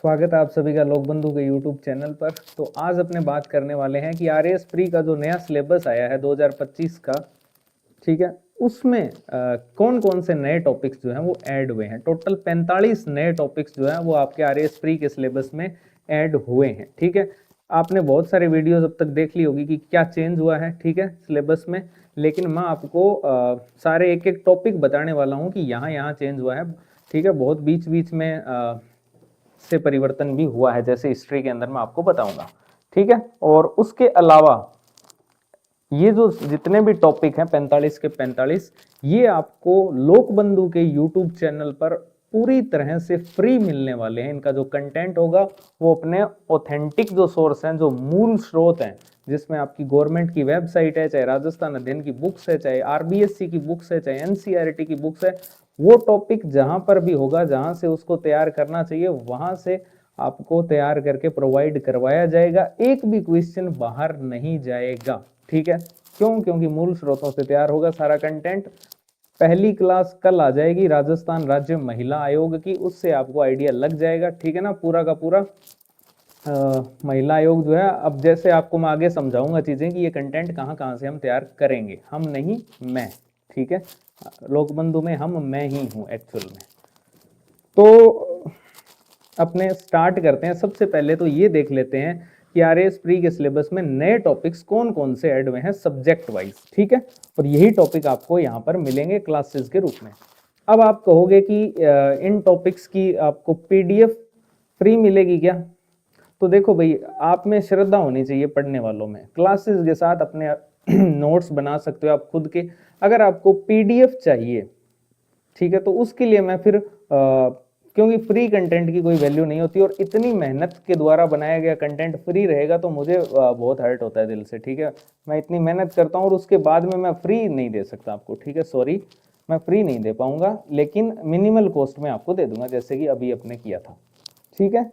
स्वागत है आप सभी का लोक बंधु के यूट्यूब चैनल पर। तो आज अपने बात करने वाले हैं कि आरएएस प्री का जो नया सिलेबस आया है 2025 का, ठीक है, उसमें कौन कौन से नए टॉपिक्स जो हैं वो ऐड हुए हैं। टोटल 45 नए टॉपिक्स जो हैं वो आपके आरएएस प्री के सिलेबस में ऐड हुए हैं। ठीक है, आपने बहुत सारे वीडियोस अब तक देख ली होगी कि क्या चेंज हुआ है, ठीक है, सिलेबस में। लेकिन मैं आपको सारे एक एक टॉपिक बताने वाला हूँ कि यहाँ यहाँ चेंज हुआ है। ठीक है, बहुत बीच बीच में से परिवर्तन भी हुआ है, जैसे हिस्ट्री के अंदर मैं आपको बताऊंगा। ठीक है, और उसके अलावा ये जो जितने भी टॉपिक हैं 45 के 45, ये आपको लोक बंधु के यूट्यूब चैनल पर पूरी तरह से फ्री मिलने वाले हैं। इनका जो कंटेंट होगा वो अपने ऑथेंटिक जो सोर्स हैं, जो मूल स्रोत हैं, जिसमें आपकी गवर्नमेंट की वेबसाइट है, चाहे राजस्थान अध्ययन की बुक्स है, चाहे आरबीएससी की बुक्स है, चाहे एनसीईआरटी की बुक्स है, वो टॉपिक जहां पर भी होगा, जहां से उसको तैयार करना चाहिए, वहां से आपको तैयार करके प्रोवाइड करवाया जाएगा। एक भी क्वेश्चन बाहर नहीं जाएगा। ठीक है, क्यों? क्योंकि मूल स्रोतों से तैयार होगा सारा कंटेंट। पहली क्लास कल आ जाएगी राजस्थान राज्य महिला आयोग की, उससे आपको आइडिया लग जाएगा। ठीक है ना, पूरा का पूरा महिला आयोग जो है, अब जैसे आपको मैं आगे समझाऊंगा चीजें कि ये कंटेंट कहाँ कहाँ से हम तैयार करेंगे। हम नहीं, मैं। ठीक है, लोक बंधु में हम मैं ही हूँ एक्चुअल में। तो अपने स्टार्ट करते हैं। सबसे पहले तो ये देख लेते हैं कि आरएएस प्री के सिलेबस में नए टॉपिक्स कौन कौन से ऐड हुए हैं सब्जेक्ट वाइज। ठीक है, और यही टॉपिक आपको यहाँ पर मिलेंगे क्लासेस के रूप में। अब आप कहोगे कि इन टॉपिक्स की आपको पीडीएफ फ्री मिलेगी क्या? तो देखो भाई, आप में श्रद्धा होनी चाहिए पढ़ने वालों में। क्लासेस के साथ अपने नोट्स बना सकते हो आप खुद के। अगर आपको पीडीएफ चाहिए, ठीक है, तो उसके लिए मैं फिर क्योंकि फ्री कंटेंट की कोई वैल्यू नहीं होती, और इतनी मेहनत के द्वारा बनाया गया कंटेंट फ्री रहेगा तो मुझे बहुत हर्ट होता है दिल से। ठीक है, मैं इतनी मेहनत करता हूँ और उसके बाद में मैं फ्री नहीं दे सकता आपको। ठीक है, सॉरी, मैं फ्री नहीं दे पाऊंगा, लेकिन मिनिमल कॉस्ट में आपको दे दूंगा, जैसे कि अभी अपने किया था। ठीक है,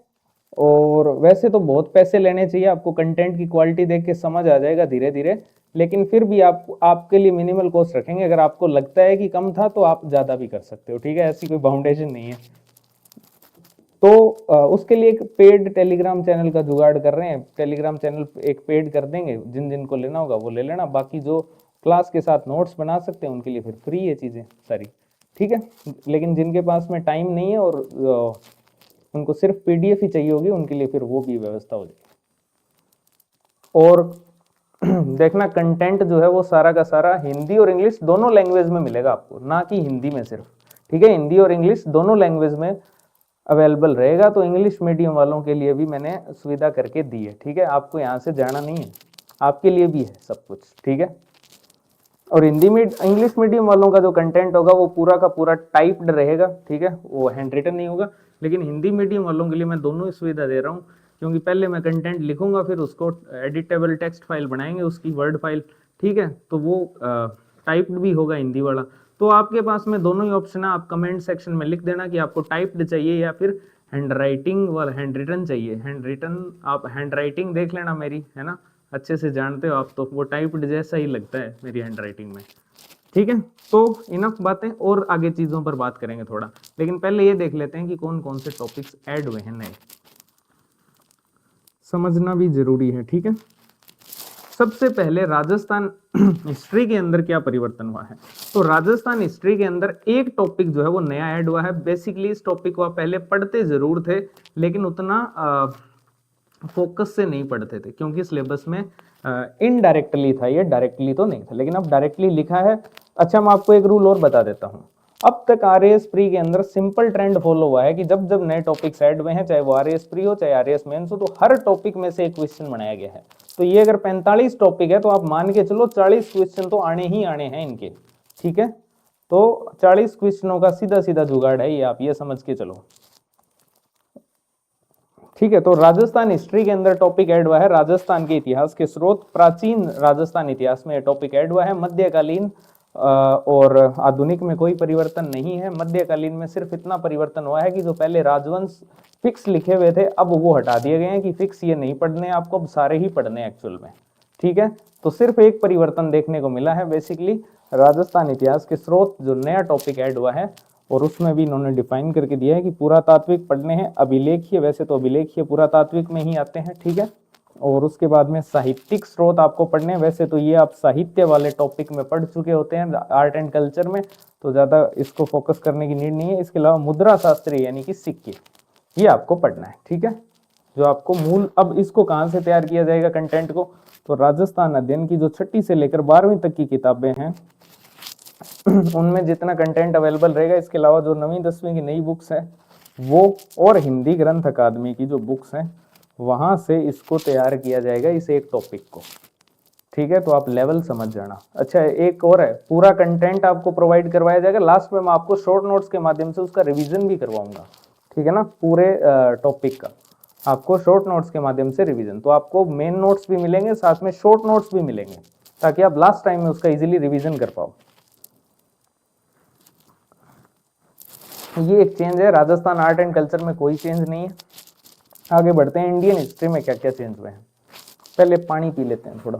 और वैसे तो बहुत पैसे लेने चाहिए, आपको कंटेंट की क्वालिटी देख के समझ आ जाएगा धीरे धीरे, लेकिन फिर भी आपके लिए मिनिमल कॉस्ट रखेंगे। अगर आपको लगता है कि कम था तो आप ज्यादा भी कर सकते हो। ठीक है, ऐसी कोई बाउंडेशन नहीं है। तो उसके लिए एक पेड टेलीग्राम चैनल का जुगाड़ कर रहे हैं। टेलीग्राम चैनल एक पेड कर देंगे, जिन जिनको लेना होगा वो ले लेना। बाकी जो क्लास के साथ नोट्स बना सकते हैं उनके लिए फिर फ्री है चीजें सारी। ठीक है, लेकिन जिनके पास में टाइम नहीं है और उनको सिर्फ पीडीएफ ही चाहिए होगी, उनके लिए फिर वो भी व्यवस्था हो जाएगी। और देखना, कंटेंट जो है वो सारा का सारा हिंदी और इंग्लिश दोनों लैंग्वेज में मिलेगा आपको, ना कि हिंदी में सिर्फ। ठीक है, हिंदी और इंग्लिश दोनों लैंग्वेज में अवेलेबल रहेगा। तो इंग्लिश मीडियम वालों के लिए भी मैंने सुविधा करके दी है। ठीक है, आपको यहाँ से जाना नहीं है, आपके लिए भी है सब कुछ। ठीक है, और इंग्लिश मीडियम वालों का जो कंटेंट होगा वो पूरा का पूरा टाइप्ड रहेगा। ठीक है, वो हैंड रिटन नहीं होगा। लेकिन हिंदी मीडियम वालों के लिए मैं दोनों ही सुविधा दे रहा हूँ, क्योंकि पहले मैं कंटेंट लिखूंगा, फिर उसको एडिटेबल टेक्स्ट फाइल बनाएंगे, उसकी वर्ड फाइल। ठीक है, तो वो टाइप्ड भी होगा हिंदी वाला। तो आपके पास में दोनों ही ऑप्शन है। आप कमेंट सेक्शन में लिख देना कि आपको टाइप्ड चाहिए या फिर हैंड राइटिंग वाला हैंड रिटन चाहिए। हैंड रिटन, आप हैंड राइटिंग देख लेना मेरी, है ना, अच्छे से जानते हो आप, तो वो टाइप्ड जैसा ही लगता है मेरी हैंड राइटिंग में। ठीक है, तो इनफ बातें, और आगे चीजों पर बात करेंगे थोड़ा, लेकिन पहले ये देख लेते हैं कि कौन कौन से टॉपिक्स ऐड हुए हैं नए, समझना भी जरूरी है। ठीक है, सबसे पहले राजस्थान हिस्ट्री के अंदर क्या परिवर्तन हुआ है। तो राजस्थान हिस्ट्री के अंदर एक टॉपिक जो है वो नया ऐड हुआ है। बेसिकली इस टॉपिक को आप पहले पढ़ते जरूर थे, लेकिन उतना फोकस से नहीं पढ़ते थे, क्योंकि सिलेबस में इनडायरेक्टली था, ये डायरेक्टली तो नहीं था, लेकिन अब डायरेक्टली लिखा है। अच्छा, मैं आपको एक रूल और बता देता हूँ। अब तक आरएएस प्री के अंदर सिंपल ट्रेंड फॉलो हुआ है कि जब जब नए टॉपिक्स ऐड हुए हैं, चाहे वो आरएएस प्री हो चाहे आरएएस मेंस हो, तो हर टॉपिक में से एक क्वेश्चन बनाया गया है। तो ये अगर 45 टॉपिक है तो आप मान के चलो 40 क्वेश्चन तो आने ही आने हैं इनके। ठीक है, तो 40 क्वेश्चनों का सीधा सीधा जुगाड़ है ये, आप ये समझ के चलो। ठीक है, तो राजस्थान हिस्ट्री के अंदर टॉपिक ऐड हुआ है राजस्थान के इतिहास के स्रोत। प्राचीन राजस्थान इतिहास में टॉपिक ऐड हुआ है। मध्यकालीन और आधुनिक में कोई परिवर्तन नहीं है। मध्यकालीन में सिर्फ इतना परिवर्तन हुआ है कि जो पहले राजवंश फिक्स लिखे हुए थे, अब वो हटा दिए गए हैं कि फिक्स ये नहीं पढ़ने आपको, अब सारे ही पढ़ने एक्चुअल में। ठीक है, तो सिर्फ एक परिवर्तन देखने को मिला है बेसिकली। राजस्थान इतिहास के स्रोत जो नया टॉपिक ऐड हुआ है और उसमें भी इन्होंने डिफाइन करके दिया है कि पुरातात्विक पढ़ने हैं, अभिलेखीय, वैसे तो अभिलेखीय पुरातात्विक में ही आते हैं, ठीक है। और उसके बाद में साहित्यिक स्रोत आपको पढ़ने हैं, वैसे तो ये आप साहित्य वाले टॉपिक में पढ़ चुके होते हैं आर्ट एंड कल्चर में, तो ज़्यादा इसको फोकस करने की नीड नहीं है। इसके अलावा मुद्रा शास्त्र यानी कि सिक्के, ये आपको पढ़ना है, ठीक है, जो आपको मूल। अब इसको कहाँ से तैयार किया जाएगा कंटेंट को, तो राजस्थान अध्ययन की जो 6ठी से लेकर 12वीं तक की किताबें हैं उनमें जितना कंटेंट अवेलेबल रहेगा, इसके अलावा जो 9वीं 10वीं की नई बुक्स है वो, और हिंदी ग्रंथ अकादमी की जो बुक्स हैं वहां से इसको तैयार किया जाएगा, इस एक टॉपिक को, ठीक है। तो आप लेवल समझ जाना। अच्छा, एक और है, पूरा कंटेंट आपको प्रोवाइड करवाया जाएगा, लास्ट में मैं आपको शॉर्ट नोट्स के माध्यम से उसका रिवीजन भी करवाऊंगा, ठीक है ना, पूरे टॉपिक का आपको शॉर्ट नोट्स के माध्यम से रिवीजन। तो आपको मेन नोट्स भी मिलेंगे, साथ में शॉर्ट नोट्स भी मिलेंगे, ताकि आप लास्ट टाइम में उसका इजीली रिवीजन कर पाओ। ये एक चेंज है, राजस्थान आर्ट एंड कल्चर में कोई चेंज नहीं है। आगे बढ़ते हैं, इंडियन हिस्ट्री में क्या क्या चेंज हुए हैं। पहले पानी पी लेते हैं थोड़ा।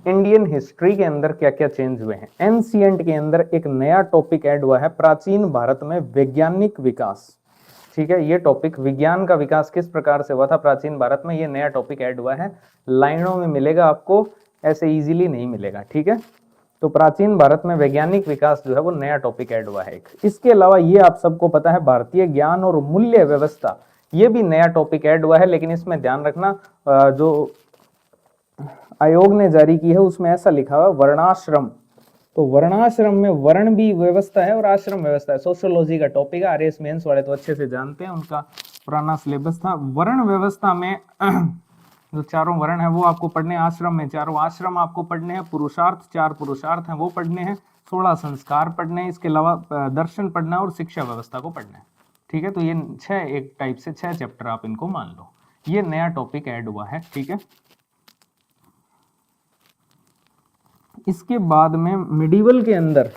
इंडियन हिस्ट्री के अंदर क्या क्या चेंज हुए हैं। एंशिएंट के अंदर एक नया टॉपिक ऐड हुआ है, प्राचीन भारत में वैज्ञानिक विकास, ठीक है। ये टॉपिक, विज्ञान का विकास किस प्रकार से हुआ था प्राचीन भारत में, ये नया टॉपिक ऐड हुआ है। लाइनों में मिलेगा आपको, ऐसे इजीली नहीं मिलेगा, ठीक है। तो प्राचीन भारत में वैज्ञानिक विकास जो है वो नया टॉपिक ऐड हुआ है एक। इसके अलावा ये आप सबको पता है, भारतीय ज्ञान और मूल्य व्यवस्था, ये भी नया टॉपिक ऐड हुआ है। लेकिन इसमें ध्यान रखना, जो आयोग ने जारी की है उसमें ऐसा लिखा हुआ वर्णाश्रम, तो वर्णाश्रम में वर्ण भी व्यवस्था है और आश्रम व्यवस्था है। सोशियोलॉजी का टॉपिक है, आरएस मेंस वाले तो अच्छे से जानते हैं, उनका पुराना सिलेबस था। वर्ण व्यवस्था में जो चारों वर्ण है वो आपको पढ़ने, आश्रम में चारों आश्रम आपको पढ़ने हैं, पुरुषार्थ 4 पुरुषार्थ हैं वो पढ़ने हैं, 16 संस्कार पढ़ने हैं, इसके अलावा दर्शन पढ़ना है और शिक्षा व्यवस्था को पढ़ना है, ठीक है। तो ये 6, एक टाइप से 6 चैप्टर आप इनको मान लो। ये नया टॉपिक ऐड हुआ है, ठीक है। इसके बाद में मिडिवल के अंदर,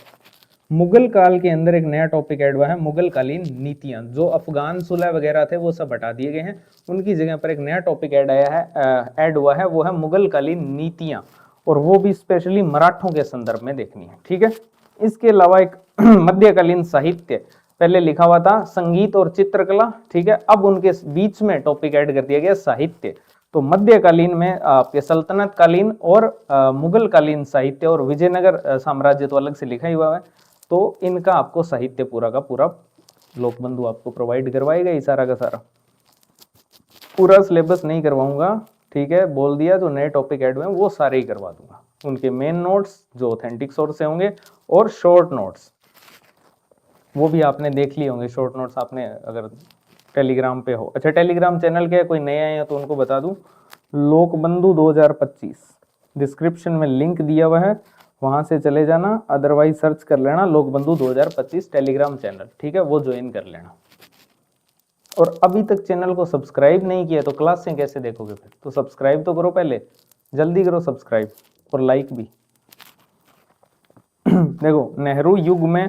मुगल काल के अंदर एक नया टॉपिक ऐड हुआ है, मुगल कालीन नीतियां। जो अफगान सुलह वगैरह थे वो सब हटा दिए गए हैं, उनकी जगह पर एक नया टॉपिक ऐड हुआ है, वो है मुगल कालीन नीतियां, और वो भी स्पेशली मराठों के संदर्भ में देखनी है, ठीक है। इसके अलावा एक मध्यकालीन साहित्य, पहले लिखा हुआ था संगीत और चित्रकला, ठीक है, अब उनके बीच में टॉपिक ऐड कर दिया गया साहित्य। तो मध्यकालीन में आपके सल्तनत कालीन और मुगल कालीन साहित्य, और विजयनगर साम्राज्य तो अलग से लिखा ही हुआ है, तो इनका आपको साहित्य पूरा का पूरा लोकबंधु आपको प्रोवाइड करवाएगा ही, सारा का सारा। पूरा सिलेबस नहीं करवाऊंगा, ठीक है, बोल दिया, जो नए टॉपिक ऐड हुए हैं वो सारे ही करवा दूंगा। उनके मेन नोट्स जो ऑथेंटिक सोर्स से होंगे, और शॉर्ट नोट्स वो भी आपने देख लिए होंगे। शॉर्ट नोट्स आपने अगर टेलीग्राम पे हो, अच्छा टेलीग्राम चैनल के कोई नए आए हैं तो उनको बता दूं, लोकबंधु 2025 डिस्क्रिप्शन में लिंक दिया हुआ है, वहां से चले जाना, अदरवाइज सर्च कर लेना लोकबंधु 2025 टेलीग्राम चैनल, ठीक है, वो ज्वाइन कर लेना। और अभी तक चैनल को सब्सक्राइब नहीं किया तो क्लासें कैसे देखोगे फिर, तो सब्सक्राइब तो करो, पहले जल्दी करो सब्सक्राइब, और लाइक भी। देखो, नेहरू युग में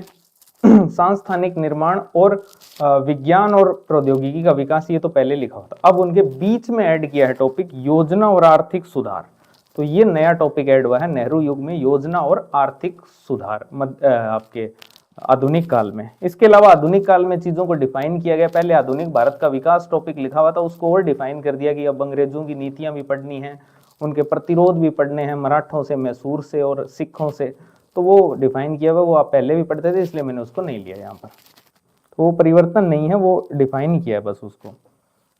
सांस्थानिक निर्माण और विज्ञान और प्रौद्योगिकी का विकास, ये तो पहले लिखा होता, अब उनके बीच में ऐड किया है टॉपिक योजना और आर्थिक सुधार। तो ये नया टॉपिक ऐड हुआ है नेहरू युग में, योजना और आर्थिक सुधार आपके आधुनिक काल में। इसके अलावा आधुनिक काल में चीजों को डिफाइन किया गया, पहले आधुनिक भारत का विकास टॉपिक लिखा हुआ था, उसको और डिफाइन कर दिया कि अब अंग्रेजों की नीतियां भी पढ़नी है, उनके प्रतिरोध भी पढ़ने हैं, मराठों से, मैसूर से और सिखों से, तो वो डिफाइन किया हुआ, वो आप पहले भी पढ़ते थे, इसलिए मैंने उसको नहीं लिया यहाँ पर। तो वो परिवर्तन नहीं है, वो डिफाइन किया है बस उसको।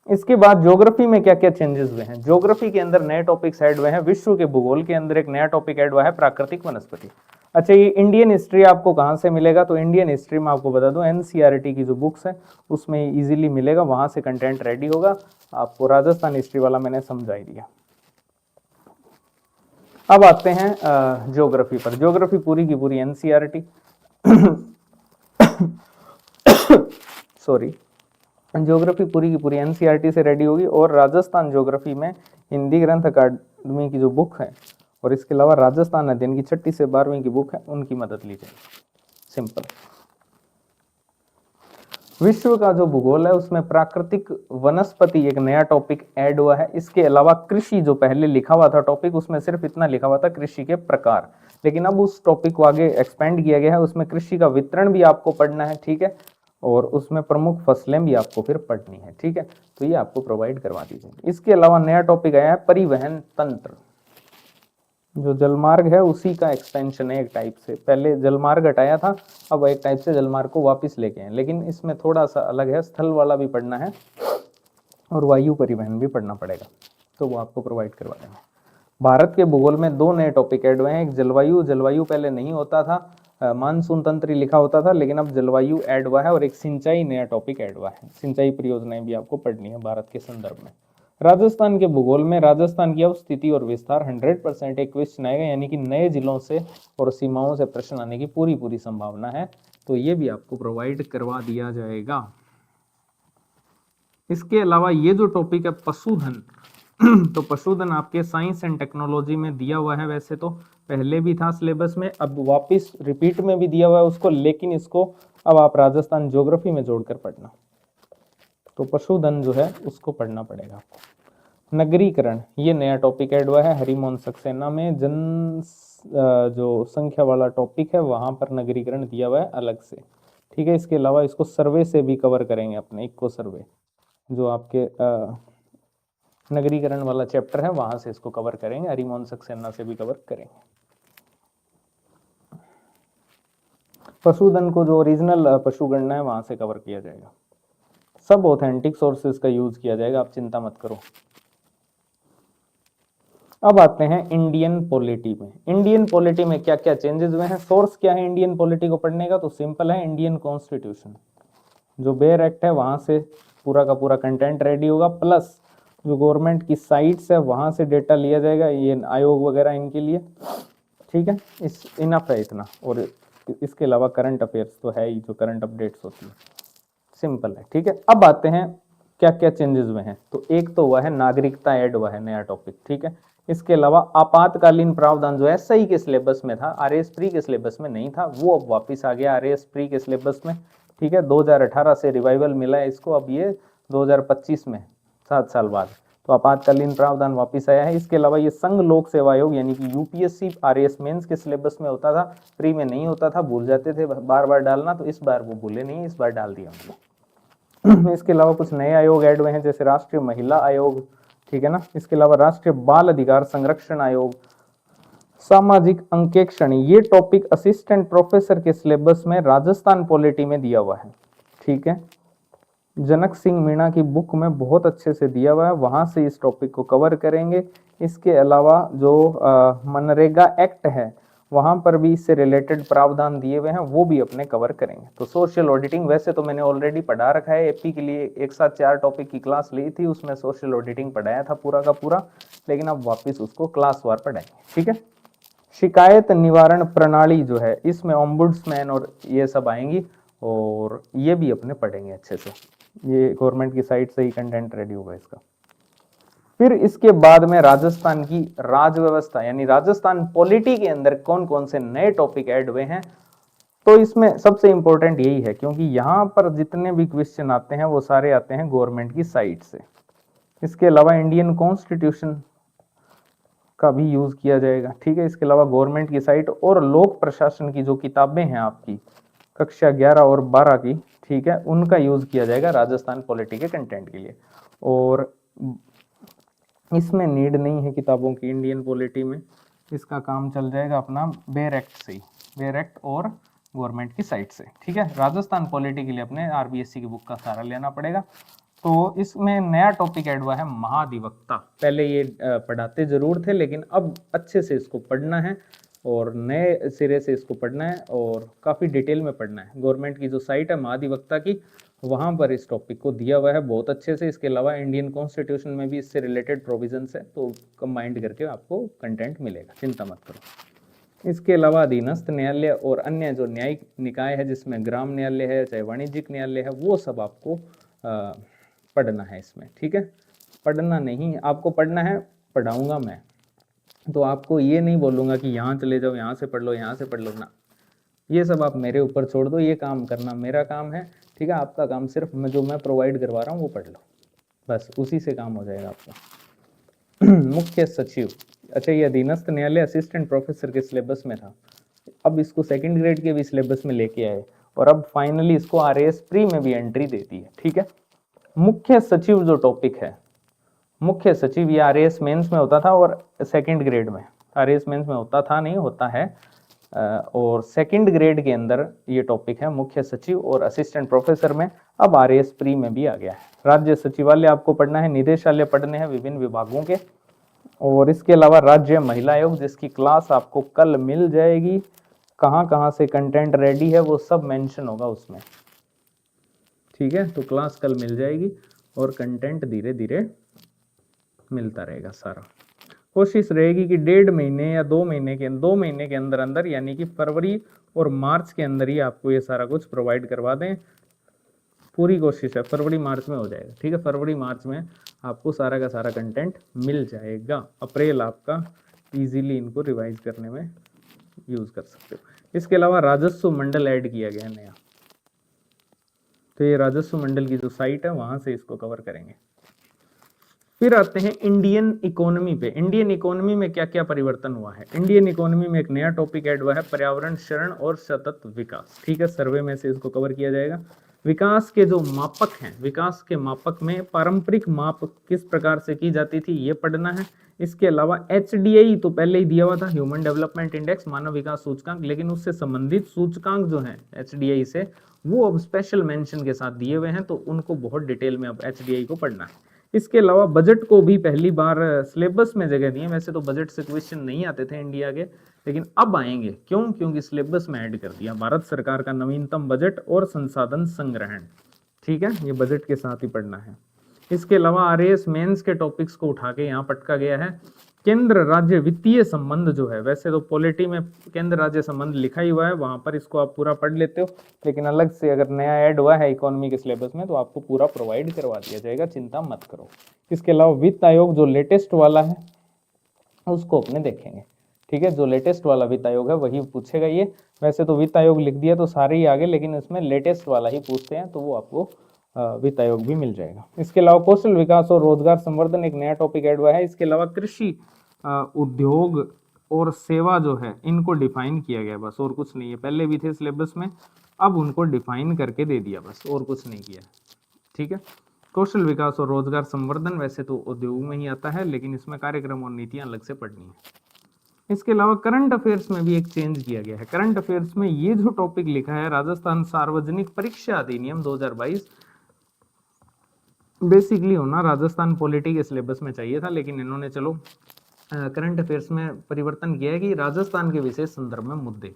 इसके बाद ज्योग्राफी में क्या क्या चेंजेस हुए हैं। ज्योग्राफी के अंदर नए टॉपिक्स ऐड हुए हैं। विश्व के भूगोल के अंदर एक नया टॉपिक ऐड हुआ है, प्राकृतिक वनस्पति। अच्छा, ये इंडियन हिस्ट्री आपको कहाँ से मिलेगा, तो इंडियन हिस्ट्री में आपको बता दूं, एनसीईआरटी की जो बुक्स है उसमें इजीली मिलेगा, वहां से कंटेंट रेडी होगा। आपको राजस्थान हिस्ट्री वाला मैंने समझा ही दिया। अब आते हैं ज्योग्राफी पर। ज्योग्राफी पूरी की पूरी एनसीईआरटी सॉरी, ज्योग्राफी पूरी की पूरी एनसीईआरटी से रेडी होगी, और राजस्थान ज्योग्राफी में हिंदी ग्रंथ अकादमी की जो बुक है, और इसके अलावा राजस्थान अध्ययन की 6ठी से 12वीं की बुक है, उनकी मदद ली जाएगी। सिंपल। विश्व का जो भूगोल है उसमें प्राकृतिक वनस्पति एक नया टॉपिक ऐड हुआ है। इसके अलावा कृषि जो पहले लिखा हुआ था टॉपिक, उसमें सिर्फ इतना लिखा हुआ था कृषि के प्रकार, लेकिन अब उस टॉपिक को आगे एक्सपेंड किया गया है, उसमें कृषि का वितरण भी आपको पढ़ना है, ठीक है, और उसमें प्रमुख फसलें भी आपको फिर पढ़नी है, ठीक है, तो ये आपको प्रोवाइड करवा दी जाएगी। इसके अलावा नया टॉपिक आया है परिवहन तंत्र, जो जलमार्ग है उसी का एक्सपेंशन है एक टाइप से। पहले जलमार्ग हटाया था, अब एक टाइप से जलमार्ग को वापस लेके आए, लेकिन इसमें थोड़ा सा अलग है, स्थल वाला भी पढ़ना है और वायु परिवहन भी पढ़ना पड़ेगा, तो वो आपको प्रोवाइड करवा देंगे। भारत के भूगोल में 2 नए टॉपिक ऐड हुए हैं, एक जलवायु पहले नहीं होता था, मानसून तंत्र लिखा होता था, लेकिन अब जलवायु ऐड हुआ है, और एक सिंचाई नया टॉपिक ऐड हुआ है। सिंचाई परियोजनाएं भी आपको पढ़नी है भारत के संदर्भ में। राजस्थान के भूगोल में राजस्थान की अवस्थिति और विस्तार 100% एक क्वेश्चन आएगा, यानी कि नए जिलों से और सीमाओं से प्रश्न आने की पूरी संभावना है, तो ये भी आपको प्रोवाइड करवा दिया जाएगा। इसके अलावा ये जो टॉपिक है पशुधन, तो पशुधन आपके साइंस एंड टेक्नोलॉजी में दिया हुआ है, वैसे तो पहले भी था सिलेबस में, अब वापस रिपीट में भी दिया हुआ है उसको, लेकिन इसको अब आप राजस्थान ज्योग्राफी में जोड़कर पढ़ना, तो पशुधन जो है उसको पढ़ना पड़ेगा आपको। नगरीकरण ये नया टॉपिक ऐड हुआ है हरिमोहन सक्सेना में, जो संख्या वाला टॉपिक है वहां पर नगरीकरण दिया हुआ है अलग से, ठीक है। इसके अलावा इसको सर्वे से भी कवर करेंगे अपने, इको सर्वे जो आपके नगरीकरण वाला चैप्टर है वहां से इसको कवर करेंगे, हरिमोहन सक्सेना से भी कवर करेंगे। पशुधन को जो ओरिजिनल पशु गणना है वहां से कवर किया जाएगा, सब ऑथेंटिक सोर्सेज का यूज किया जाएगा, आप चिंता मत करो। अब आते हैं इंडियन पॉलिटी में। इंडियन पॉलिटी में क्या क्या चेंजेस हुए हैं, सोर्स क्या है इंडियन पॉलिटी को पढ़ने का, तो सिंपल है, इंडियन कॉन्स्टिट्यूशन जो बेयर एक्ट है वहां से पूरा का पूरा कंटेंट रेडी होगा, प्लस जो गवर्नमेंट की साइट्स है वहां से डेटा लिया जाएगा, ये आयोग वगैरह इनके लिए, ठीक है। इनफ है इतना, और इसके अलावा करंट अफेयर्स तो है ही, जो करंट अपडेट्स होती है, सिंपल है, ठीक है। अब आते हैं क्या क्या चेंजेस हुए हैं, तो एक तो हुआ है नागरिकता ऐड हुआ है नया टॉपिक, ठीक है। इसके अलावा आपातकालीन प्रावधान जो एसआई के सिलेबस में था, आरएएस प्री के सिलेबस में नहीं था, वो अब वापस आ गया आरएएस प्री के सिलेबस में, ठीक है। 2018 से रिवाइवल मिला है इसको, अब ये 2025 में 7 साल बाद तो आपातकालीन प्रावधान वापस आया है। इसके अलावा ये संघ लोक सेवा आयोग यानी कि यूपीएससी आरएएस मेंस के सिलेबस में होता था, प्री में नहीं होता था, भूल जाते थे बार बार डालना, तो इस बार वो भूले नहीं, इस बार डाल दिया उन्होंने। इसके अलावा कुछ नए आयोग ऐड हुए हैं, जैसे राष्ट्रीय महिला आयोग, ठीक है ना। इसके अलावा राष्ट्रीय बाल अधिकार संरक्षण आयोग, सामाजिक अंकेक्षण, ये टॉपिक असिस्टेंट प्रोफेसर के सिलेबस में राजस्थान पॉलिटी में दिया हुआ है, ठीक है। जनक सिंह मीणा की बुक में बहुत अच्छे से दिया हुआ है, वहां से इस टॉपिक को कवर करेंगे। इसके अलावा जो मनरेगा एक्ट है वहां पर भी इससे रिलेटेड प्रावधान दिए हुए हैं, वो भी अपने कवर करेंगे। तो सोशल ऑडिटिंग वैसे तो मैंने ऑलरेडी पढ़ा रखा है, एपी के लिए एक साथ 4 टॉपिक की क्लास ली थी, उसमें सोशल ऑडिटिंग पढ़ाया था पूरा का पूरा, लेकिन अब वापस उसको क्लास वार पढ़ाएंगे, ठीक है। शिकायत निवारण प्रणाली जो है इसमें ओम्बुड्समैन और ये सब आएंगी, और ये भी अपने पढ़ेंगे अच्छे से, ये गवर्नमेंट की साइट से ही कंटेंट रेडी होगा इसका। फिर इसके बाद में राजस्थान की राज व्यवस्था यानी राजस्थान पॉलिटी के अंदर कौन कौन से नए टॉपिक ऐड हुए हैं, तो इसमें सबसे इंपॉर्टेंट यही है, क्योंकि यहां पर जितने भी क्वेश्चन आते हैं वो सारे आते हैं गवर्नमेंट की साइट से। इसके अलावा इंडियन कॉन्स्टिट्यूशन का भी यूज किया जाएगा, ठीक है। इसके अलावा गवर्नमेंट की साइट और लोक प्रशासन की जो किताबें हैं आपकी कक्षा 11 और 12 की, ठीक है, उनका यूज किया जाएगा राजस्थान पॉलिटी के कंटेंट के लिए। और इसमें नीड नहीं है किताबों की इंडियन पॉलिटी में, इसका काम चल जाएगा अपना बेयर एक्ट से ही, बेयर एक्ट और गवर्नमेंट की साइट से, ठीक है। राजस्थान पॉलिटी के लिए अपने आरबीएससी की बुक का सहारा लेना पड़ेगा। तो इसमें नया टॉपिक ऐड हुआ है महाधिवक्ता, पहले ये पढ़ाते जरूर थे, लेकिन अब अच्छे से इसको पढ़ना है और नए सिरे से इसको पढ़ना है और काफ़ी डिटेल में पढ़ना है। गवर्नमेंट की जो साइट है महाधिवक्ता की, वहाँ पर इस टॉपिक को दिया हुआ है बहुत अच्छे से। इसके अलावा इंडियन कॉन्स्टिट्यूशन में भी इससे रिलेटेड प्रोविजंस है, तो कंबाइंड करके आपको कंटेंट मिलेगा, चिंता मत करो। इसके अलावा अधीनस्थ न्यायालय और अन्य जो न्यायिक निकाय है, जिसमें ग्राम न्यायालय है चाहे वाणिज्यिक न्यायालय है, वो सब आपको पढ़ना है इसमें, ठीक है। पढ़ना नहीं, आपको पढ़ना है, पढ़ाऊंगा मैं, तो आपको ये नहीं बोलूँगा कि यहाँ चले जाओ, यहाँ से पढ़ लो, यहाँ से पढ़ लो ना, ये सब आप मेरे ऊपर छोड़ दो, ये काम करना मेरा काम है। ठीक है, आपका काम सिर्फ जो मैं प्रोवाइड करवा रहा हूँ वो पढ़ लो, बस उसी से काम हो जाएगा आपका। मुख्य सचिव, अच्छा ये अधीनस्थ न्यायालय असिस्टेंट प्रोफेसर के सिलेबस में था, अब इसको सेकंड ग्रेड के भी सिलेबस में लेके आए और अब फाइनली इसको आरएएस प्री में भी एंट्री देती है। ठीक है, मुख्य सचिव जो टॉपिक है, मुख्य सचिव ये आरएएस मेंस में होता था और सेकंड ग्रेड में, आरएएस मेंस में होता था नहीं होता है, और सेकंड ग्रेड के अंदर ये टॉपिक है मुख्य सचिव और असिस्टेंट प्रोफेसर में, अब आरएएस प्री में भी आ गया है। राज्य सचिवालय आपको पढ़ना है, निदेशालय पढ़ने हैं विभिन्न विभागों के, और इसके अलावा राज्य महिला आयोग जिसकी क्लास आपको कल मिल जाएगी, कहाँ कहाँ से कंटेंट रेडी है वो सब मेंशन होगा उसमें। ठीक है, तो क्लास कल मिल जाएगी और कंटेंट धीरे धीरे मिलता रहेगा सारा। कोशिश रहेगी कि 1.5 महीने या 2 महीने के अंदर अंदर यानी कि फरवरी और मार्च के अंदर ही आपको ये सारा कुछ प्रोवाइड करवा दें, पूरी कोशिश है फरवरी मार्च में हो जाएगा। ठीक है, फरवरी मार्च में आपको सारा का सारा कंटेंट मिल जाएगा, अप्रैल आपका इजीली इनको रिवाइज करने में यूज कर सकते हो। इसके अलावा राजस्व मंडल ऐड किया गया है नया, तो ये राजस्व मंडल की जो साइट है वहां से इसको कवर करेंगे। फिर आते हैं इंडियन इकोनॉमी पे। इंडियन इकोनॉमी में क्या क्या परिवर्तन हुआ है, इंडियन इकोनॉमी में एक नया टॉपिक ऐड हुआ है, पर्यावरण शरण और सतत विकास। ठीक है, सर्वे में से इसको कवर किया जाएगा। विकास के जो मापक हैं, विकास के मापक में पारंपरिक माप किस प्रकार से की जाती थी ये पढ़ना है। इसके अलावा HDI तो पहले ही दिया हुआ था, ह्यूमन डेवलपमेंट इंडेक्स, मानव विकास सूचकांक, लेकिन उससे संबंधित सूचकांक जो है HDI से वो अब स्पेशल मेंशन के साथ दिए हुए हैं, तो उनको बहुत डिटेल में अब HDI को पढ़ना है। इसके अलावा बजट को भी पहली बार सिलेबस में जगह दी है, वैसे तो बजट से क्वेश्चन नहीं आते थे इंडिया के, लेकिन अब आएंगे, क्यों? क्योंकि सिलेबस में ऐड कर दिया भारत सरकार का नवीनतम बजट और संसाधन संग्रहण। ठीक है, ये बजट के साथ ही पढ़ना है। इसके अलावा आरएएस मेंस के टॉपिक्स को उठा के यहाँ पटका गया है। केंद्र राज्य वित्तीय संबंध जो है, वैसे तो पॉलिटी में केंद्र राज्य संबंध लिखा ही हुआ है, वहां पर इसको आप पूरा पढ़ लेते हो, लेकिन अलग से अगर नया ऐड हुआ है इकोनॉमी के सिलेबस में तो आपको पूरा प्रोवाइड करवा दिया जाएगा, चिंता मत करो। इसके अलावा वित्त आयोग जो लेटेस्ट वाला है उसको अपने देखेंगे। ठीक है, जो लेटेस्ट वाला वित्त आयोग है वही पूछेगा ये, वैसे तो वित्त आयोग लिख दिया तो सारे ही आगे, लेकिन इसमें लेटेस्ट वाला ही पूछते हैं, तो वो आपको वित्त आयोग भी मिल जाएगा। इसके अलावा कौशल विकास और रोजगार संवर्धन एक नया टॉपिक ऐड हुआ है। इसके अलावा कृषि उद्योग और सेवा जो है इनको डिफाइन किया गया, बस और कुछ नहीं है। पहले भी थे सिलेबस में, अब उनको डिफाइन करके दे दिया, बस और कुछ नहीं किया। ठीक है, कौशल विकास और रोजगार संवर्धन वैसे तो उद्योग में ही आता है, लेकिन इसमें कार्यक्रम और नीतियां अलग से पढ़नी है। इसके अलावा करंट अफेयर्स में भी एक चेंज किया गया है। करंट अफेयर्स में ये जो टॉपिक लिखा है राजस्थान सार्वजनिक परीक्षा अधिनियम 2022, बेसिकली होना राजस्थान पॉलिटी के सिलेबस में चाहिए था, लेकिन इन्होंने चलो करंट अफेयर्स में परिवर्तन किया है कि राजस्थान के विशेष संदर्भ में मुद्दे,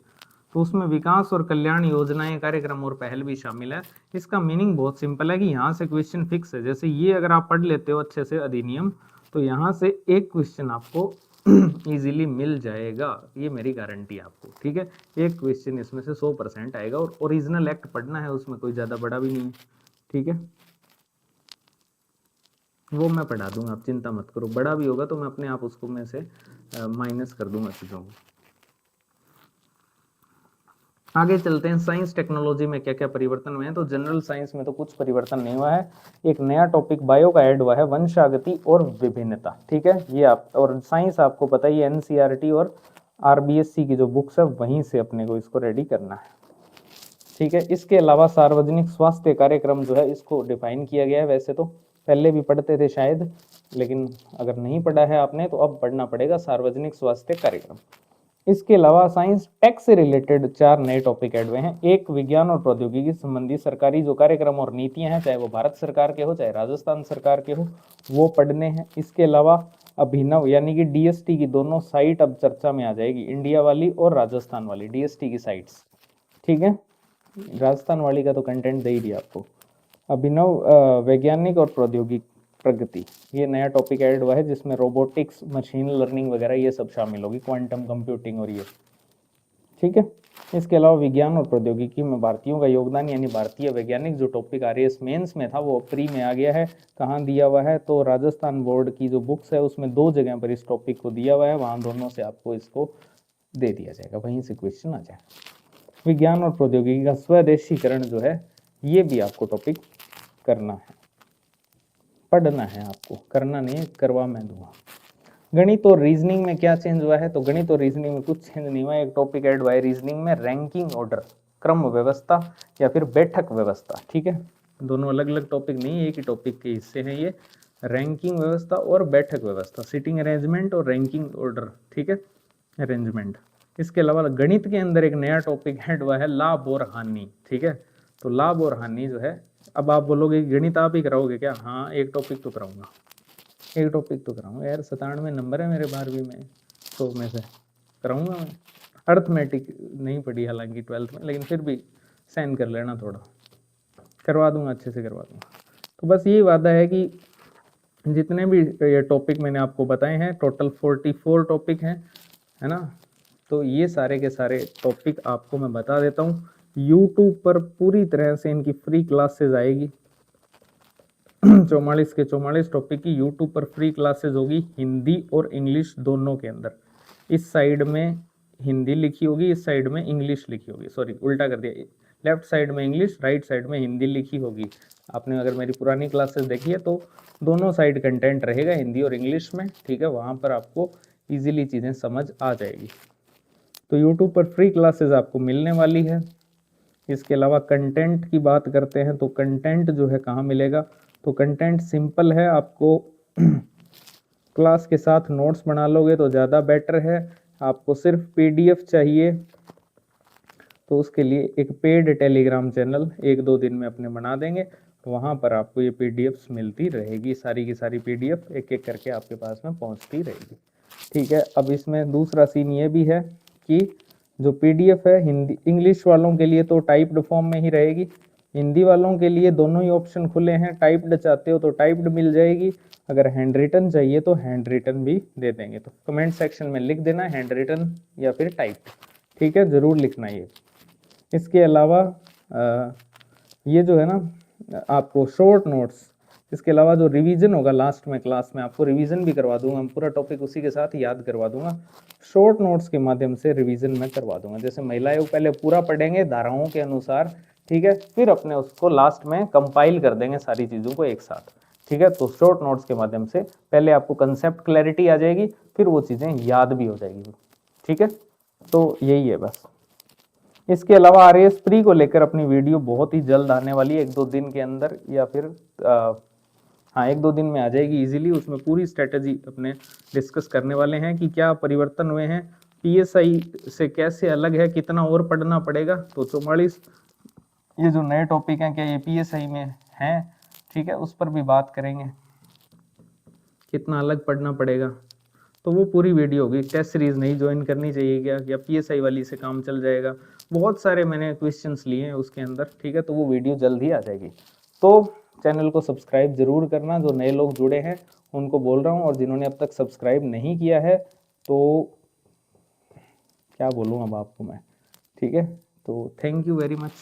तो उसमें विकास और कल्याण योजनाएं, कार्यक्रम और पहल भी शामिल है। इसका मीनिंग बहुत सिंपल है कि यहाँ से क्वेश्चन फिक्स है, जैसे ये अगर आप पढ़ लेते हो अच्छे से अधिनियम, तो यहाँ से एक क्वेश्चन आपको इजीली मिल जाएगा, ये मेरी गारंटी है आपको। ठीक है, एक क्वेश्चन इसमें से 100% आएगा, और ओरिजिनल एक्ट पढ़ना है, उसमें कोई ज़्यादा बड़ा भी नहीं है। ठीक है, वो मैं पढ़ा दूंगा, आप चिंता मत करो, बड़ा भी होगा तो मैं अपने आप उसको में से माइनस कर दूंगा चीज़ों को। आगे चलते हैं, साइंस टेक्नोलॉजी में क्या क्या परिवर्तन हुए हैं। तो जनरल साइंस में तो कुछ परिवर्तन नहीं हुआ है, एक नया टॉपिक बायो का ऐड हुआ है, वंशागति और विभिन्नता। ठीक है, ये आप, और साइंस आपको पता ही है NCERT और RBSC की जो बुक्स है वहीं से अपने को इसको रेडी करना है। ठीक है, इसके अलावा सार्वजनिक स्वास्थ्य कार्यक्रम जो है इसको डिफाइन किया गया है, वैसे तो पहले भी पढ़ते थे शायद, लेकिन अगर नहीं पढ़ा है आपने तो अब पढ़ना पड़ेगा सार्वजनिक स्वास्थ्य कार्यक्रम। इसके अलावा साइंस टेक से रिलेटेड 4 नए टॉपिक ऐड हुए हैं। एक, विज्ञान और प्रौद्योगिकी संबंधी सरकारी जो कार्यक्रम और नीतियां हैं, चाहे वो भारत सरकार के हो चाहे राजस्थान सरकार के हो, वो पढ़ने हैं। इसके अलावा अभिनव यानी कि DST की दोनों साइट अब चर्चा में आ जाएगी, इंडिया वाली और राजस्थान वाली DST की साइट्स। ठीक है, राजस्थान वाली का तो कंटेंट दे ही दिया आपको। अभिनव वैज्ञानिक और प्रौद्योगिक प्रगति, ये नया टॉपिक ऐड हुआ है, जिसमें रोबोटिक्स, मशीन लर्निंग वगैरह ये सब शामिल होगी, क्वांटम कंप्यूटिंग और ये। ठीक है, इसके अलावा विज्ञान और प्रौद्योगिकी में भारतीयों का योगदान यानी भारतीय वैज्ञानिक जो टॉपिक आरएएस मेंस में था वो प्री में आ गया है। कहाँ दिया हुआ है, तो राजस्थान बोर्ड की जो बुक्स है उसमें 2 जगह पर इस टॉपिक को दिया हुआ है, वहाँ दोनों से आपको इसको दे दिया जाएगा, वहीं से क्वेश्चन आ जाएगा। विज्ञान और प्रौद्योगिकी का स्वदेशीकरण जो है ये भी आपको टॉपिक करना है, पढ़ना है आपको, करना नहीं है, करवा मैं दूंगा। गणित और रीजनिंग में क्या चेंज हुआ है, तो गणित और रीजनिंग में कुछ चेंज नहीं हुआ है। एक टॉपिक ऐड हुआ है रीजनिंग में, रैंकिंग ऑर्डर, क्रम व्यवस्था या फिर बैठक व्यवस्था। ठीक है, दोनों अलग अलग टॉपिक नहीं, एक ही टॉपिक के हिस्से हैं ये, रैंकिंग व्यवस्था और बैठक व्यवस्था, सीटिंग अरेंजमेंट और रैंकिंग ऑर्डर। ठीक है, अरेंजमेंट। इसके अलावा गणित के अंदर एक नया टॉपिक ऐड हुआ है लाभ और हानि। ठीक है, तो लाभ और हानि जो है, अब आप बोलोगे गणित आप ही कराओगे क्या, हाँ एक टॉपिक तो कराऊंगा, एक टॉपिक तो कराऊंगा यार, 97 नंबर है मेरे 12वीं में, 100 में से कराऊंगा मैं। अर्थमेटिक नहीं पढ़ी हालांकि 12th में, लेकिन फिर भी साइन कर लेना, थोड़ा करवा दूंगा, अच्छे से करवा दूंगा। तो बस यही वादा है कि जितने भी ये टॉपिक मैंने आपको बताए हैं, टोटल 44 टॉपिक हैं, है ना, तो ये सारे के सारे टॉपिक आपको मैं बता देता हूँ। यूट्यूब पर पूरी तरह से इनकी फ्री क्लासेस आएगी 44 के 44 टॉपिक की यूट्यूब पर फ्री क्लासेस होगी, हिंदी और इंग्लिश दोनों के अंदर। इस साइड में हिंदी लिखी होगी, इस साइड में इंग्लिश लिखी होगी, सॉरी उल्टा कर दिया, लेफ्ट साइड में इंग्लिश, राइट साइड में हिंदी लिखी होगी। आपने अगर मेरी पुरानी क्लासेस देखी है तो दोनों साइड कंटेंट रहेगा, हिंदी और इंग्लिश में। ठीक है, वहाँ पर आपको ईजिली चीज़ें समझ आ जाएगी। तो यूट्यूब पर फ्री क्लासेस आपको मिलने वाली है। इसके अलावा कंटेंट की बात करते हैं, तो कंटेंट जो है कहाँ मिलेगा, तो कंटेंट सिंपल है, आपको क्लास के साथ नोट्स बना लोगे तो ज़्यादा बेटर है। आपको सिर्फ पीडीएफ चाहिए, तो उसके लिए एक पेड टेलीग्राम चैनल 1-2 दिन में अपने बना देंगे, वहाँ पर आपको ये पीडीएफ्स मिलती रहेगी, सारी की सारी पीडीएफ एक एक करके आपके पास में पहुँचती रहेगी। ठीक है, अब इसमें दूसरा सीन ये भी है कि जो पीडीएफ है हिंदी इंग्लिश वालों के लिए तो टाइप्ड फॉर्म में ही रहेगी, हिंदी वालों के लिए दोनों ही ऑप्शन खुले हैं, टाइप्ड चाहते हो तो टाइप्ड मिल जाएगी, अगर हैंड रिटन चाहिए तो हैंड रिटन भी दे देंगे। तो कमेंट सेक्शन में लिख देना हैंड रिटन या फिर टाइप्ड, ठीक है, ज़रूर लिखना ये। इसके अलावा ये जो है ना आपको शॉर्ट नोट्स, इसके अलावा जो रिवीजन होगा लास्ट में क्लास में आपको रिवीजन भी करवा दूंगा, पूरा टॉपिक उसी के साथ याद करवा दूंगा, शॉर्ट नोट्स के माध्यम से रिवीजन में करवा दूंगा। जैसे महिला आयोग पहले पूरा पढ़ेंगे धाराओं के अनुसार, ठीक है, फिर अपने उसको लास्ट में कंपाइल कर देंगे सारी चीज़ों को एक साथ। ठीक है, तो शॉर्ट नोट्स के माध्यम से पहले आपको कंसेप्ट क्लैरिटी आ जाएगी, फिर वो चीज़ें याद भी हो जाएगी। ठीक है, तो यही है बस। इसके अलावा आरएएस प्री को लेकर अपनी वीडियो बहुत ही जल्द आने वाली है, 1-2 दिन के अंदर, या फिर हाँ 1-2 दिन में आ जाएगी इजीली। उसमें पूरी स्ट्रेटजी अपने डिस्कस करने वाले हैं कि क्या परिवर्तन हुए हैं, पीएसआई से कैसे अलग है, कितना और पढ़ना पड़ेगा। तो 44 ये जो नए टॉपिक हैं क्या ये पीएसआई में हैं, ठीक है, उस पर भी बात करेंगे, कितना अलग पढ़ना पड़ेगा, तो वो पूरी वीडियो होगी। टेस्ट सीरीज नहीं ज्वाइन करनी चाहिए क्या, या पीएसआई वाली से काम चल जाएगा, बहुत सारे मैंने क्वेश्चंस लिए हैं उसके अंदर। ठीक है, तो वो वीडियो जल्द ही आ जाएगी। तो चैनल को सब्सक्राइब जरूर करना, जो नए लोग जुड़े हैं उनको बोल रहा हूँ, और जिन्होंने अब तक सब्सक्राइब नहीं किया है तो क्या बोलूँ अब आपको मैं। ठीक है, तो थैंक यू वेरी मच।